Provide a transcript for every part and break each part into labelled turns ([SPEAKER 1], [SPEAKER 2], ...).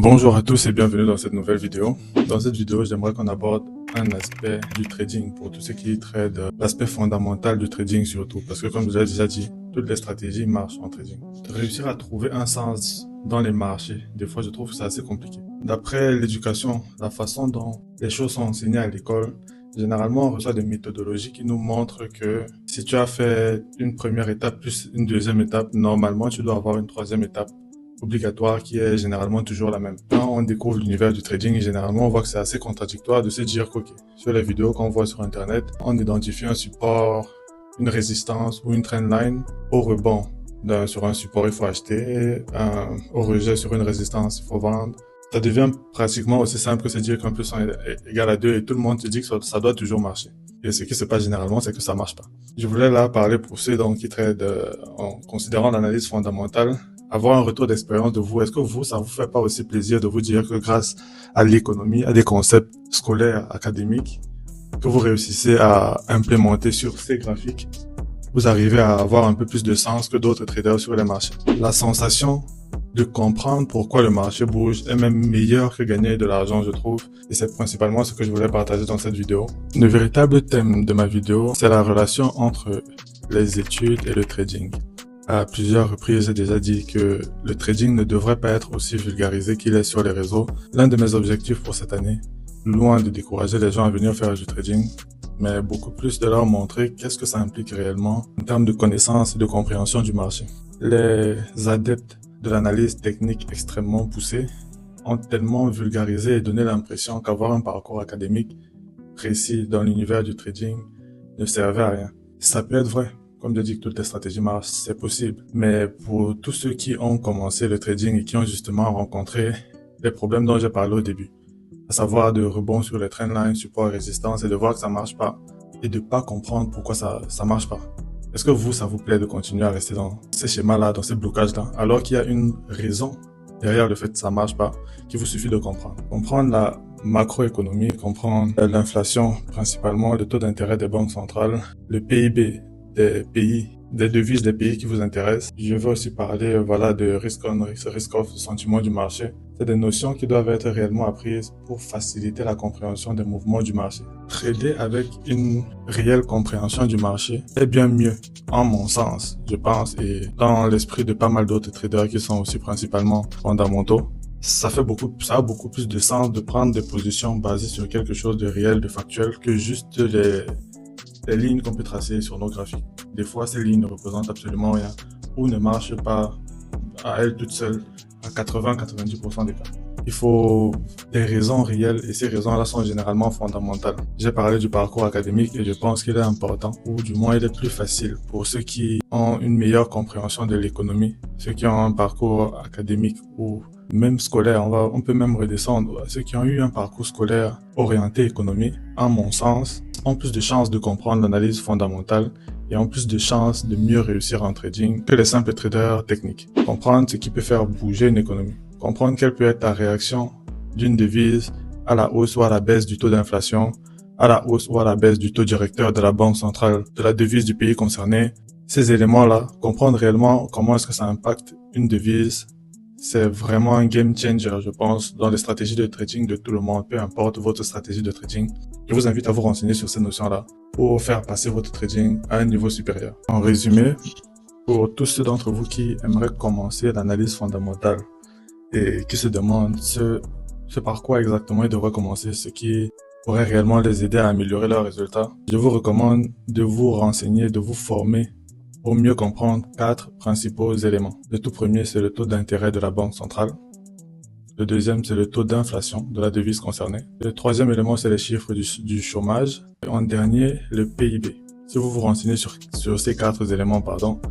[SPEAKER 1] Bonjour à tous et bienvenue dans cette nouvelle vidéo. Dans cette vidéo, j'aimerais qu'on aborde un aspect du trading pour tous ceux qui tradent, l'aspect fondamental du trading surtout. Parce que comme je vous l'ai déjà dit, toutes les stratégies marchent en trading. Réussir à trouver un sens dans les marchés, des fois je trouve que c'est assez compliqué. D'après l'éducation, la façon dont les choses sont enseignées à l'école, généralement on reçoit des méthodologies qui nous montrent que si tu as fait une première étape plus une deuxième étape, normalement tu dois avoir une troisième étape obligatoire qui est généralement toujours la même. Quand on découvre l'univers du trading, généralement on voit que c'est assez contradictoire de se dire que sur les vidéos qu'on voit sur internet, on identifie un support, une résistance ou une trendline au rebond. Sur un support il faut acheter, au rejet sur une résistance il faut vendre. Ça devient pratiquement aussi simple que se dire qu'un plus 1 est égal à 2 et tout le monde se dit que ça doit toujours marcher. Et ce qui se passe généralement, c'est que ça marche pas. Je voulais là parler pour ceux qui tradent en considérant l'analyse fondamentale, avoir un retour d'expérience de vous. Est-ce que vous, ça vous fait pas aussi plaisir de vous dire que grâce à l'économie, à des concepts scolaires, académiques, que vous réussissez à implémenter sur ces graphiques, vous arrivez à avoir un peu plus de sens que d'autres traders sur les marchés. La sensation de comprendre pourquoi le marché bouge est même meilleur que gagner de l'argent, je trouve. Et c'est principalement ce que je voulais partager dans cette vidéo. Le véritable thème de ma vidéo, c'est la relation entre les études et le trading. À plusieurs reprises, j'ai déjà dit que le trading ne devrait pas être aussi vulgarisé qu'il est sur les réseaux. L'un de mes objectifs pour cette année, loin de décourager les gens à venir faire du trading, mais beaucoup plus de leur montrer qu'est-ce que ça implique réellement en termes de connaissance et de compréhension du marché. Les adeptes de l'analyse technique extrêmement poussée ont tellement vulgarisé et donné l'impression qu'avoir un parcours académique précis dans l'univers du trading ne servait à rien. Ça peut être vrai. Comme je dis que toutes les stratégies marchent, c'est possible. Mais pour tous ceux qui ont commencé le trading et qui ont justement rencontré les problèmes dont j'ai parlé au début, à savoir de rebond sur les trendlines, support et résistance, et de voir que ça marche pas, et de pas comprendre pourquoi ça marche pas. Est-ce que vous, ça vous plaît de continuer à rester dans ces schémas-là, dans ces blocages-là, alors qu'il y a une raison derrière le fait que ça marche pas, qu'il vous suffit de comprendre. Comprendre la macroéconomie, comprendre l'inflation, principalement le taux d'intérêt des banques centrales, le PIB des pays, des devises des pays qui vous intéressent. Je vais aussi parler de risk on, risk off, sentiment du marché. C'est des notions qui doivent être réellement apprises pour faciliter la compréhension des mouvements du marché. Trader avec une réelle compréhension du marché est bien mieux, en mon sens, je pense, et dans l'esprit de pas mal d'autres traders qui sont aussi principalement fondamentaux. Ça a beaucoup plus de sens de prendre des positions basées sur quelque chose de réel, de factuel, que juste les lignes qu'on peut tracer sur nos graphiques. Des fois, ces lignes ne représentent absolument rien ou ne marchent pas à elles toutes seules à 80-90% des cas. Il faut des raisons réelles et ces raisons-là sont généralement fondamentales. J'ai parlé du parcours académique et je pense qu'il est important, ou du moins il est plus facile pour ceux qui ont une meilleure compréhension de l'économie, ceux qui ont un parcours académique ou même scolaire, on peut même redescendre. Ceux qui ont eu un parcours scolaire orienté économie, à mon sens, ont plus de chances de comprendre l'analyse fondamentale et ont plus de chances de mieux réussir en trading que les simples traders techniques. Comprendre ce qui peut faire bouger une économie. Comprendre quelle peut être la réaction d'une devise à la hausse ou à la baisse du taux d'inflation, à la hausse ou à la baisse du taux directeur de la banque centrale, de la devise du pays concerné. Ces éléments-là, comprendre réellement comment est-ce que ça impacte une devise, c'est vraiment un game changer, je pense, dans les stratégies de trading de tout le monde, peu importe votre stratégie de trading. Je vous invite à vous renseigner sur ces notions-là pour faire passer votre trading à un niveau supérieur. En résumé, pour tous ceux d'entre vous qui aimeraient commencer l'analyse fondamentale et qui se demandent ce par quoi exactement ils devraient commencer, ce qui pourrait réellement les aider à améliorer leurs résultats, je vous recommande de vous renseigner, de vous former pour mieux comprendre 4 principaux éléments. Le tout premier, c'est le taux d'intérêt de la banque centrale. Le deuxième, c'est le taux d'inflation de la devise concernée. Le troisième élément, c'est les chiffres du chômage. Et en dernier, le PIB. Si vous vous renseignez sur ces 4 éléments,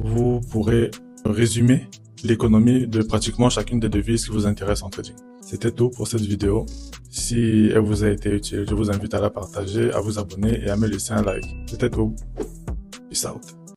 [SPEAKER 1] vous pourrez résumer l'économie de pratiquement chacune des devises qui vous intéressent en trading. C'était tout pour cette vidéo. Si elle vous a été utile, je vous invite à la partager, à vous abonner et à me laisser un like. C'était tout. Peace out.